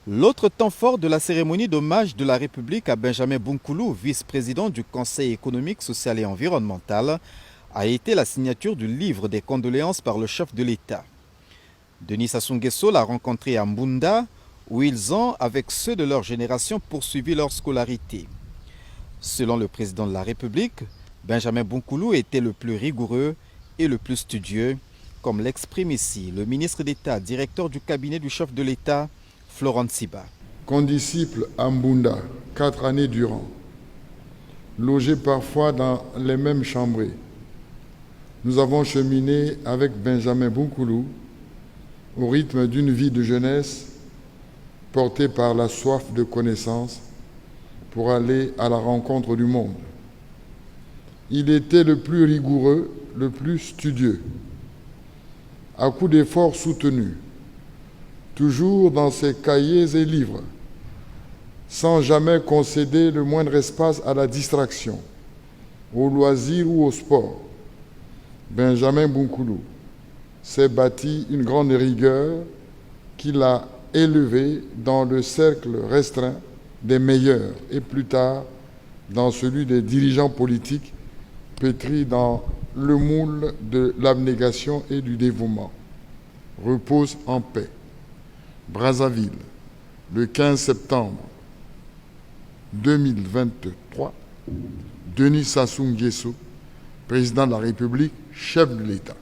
L'autre temps fort de la cérémonie d'hommage de la République à Benjamin Bunkoulou, vice-président du Conseil économique, social et environnemental, a été la signature du livre des condoléances par le chef de l'État. Denis Sassou Nguesso l'a rencontré à Mbunda, où ils ont, avec ceux de leur génération, poursuivi leur scolarité. Selon le président de la République, Benjamin Bunkoulou était le plus rigoureux et le plus studieux, comme l'exprime ici le ministre d'État, directeur du cabinet du chef de l'État, Florent Tsiba. Condisciple à Mbunda, 4 années durant, logés parfois dans les mêmes chambrées, nous avons cheminé avec Benjamin Bunkoulou au rythme d'une vie de jeunesse portée par la soif de connaissance pour aller à la rencontre du monde. Il était le plus rigoureux, le plus studieux, à coups d'efforts soutenus, toujours dans ses cahiers et livres, sans jamais concéder le moindre espace à la distraction, au loisir ou au sport. Benjamin Bunkoulou s'est bâti une grande rigueur qui l'a élevé dans le cercle restreint des meilleurs et plus tard dans celui des dirigeants politiques pétris dans le moule de l'abnégation et du dévouement. Repose en paix. Brazzaville, le 15 septembre 2023, Denis Sassou Nguesso, président de la République, chef de l'État.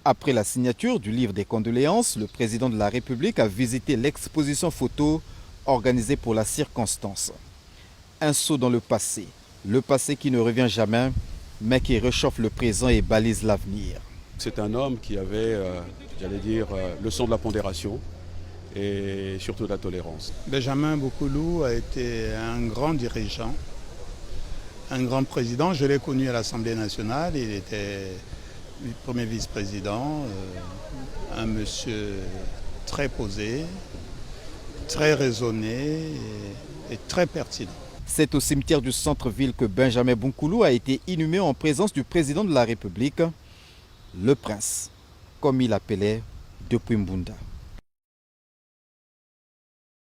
Après la signature du livre des condoléances, le président de la République a visité l'exposition photo organisée pour la circonstance. Un saut dans le passé qui ne revient jamais, mais qui réchauffe le présent et balise l'avenir. C'est un homme qui avait, le sens de la pondération et surtout de la tolérance. Benjamin Bunkoulou a été un grand dirigeant, un grand président. Je l'ai connu à l'Assemblée nationale, il était le premier vice-président, un monsieur très posé, très raisonné et très pertinent. C'est au cimetière du centre-ville que Benjamin Bunkoulou a été inhumé en présence du président de la République, le prince, comme il l'appelait depuis Mbunda.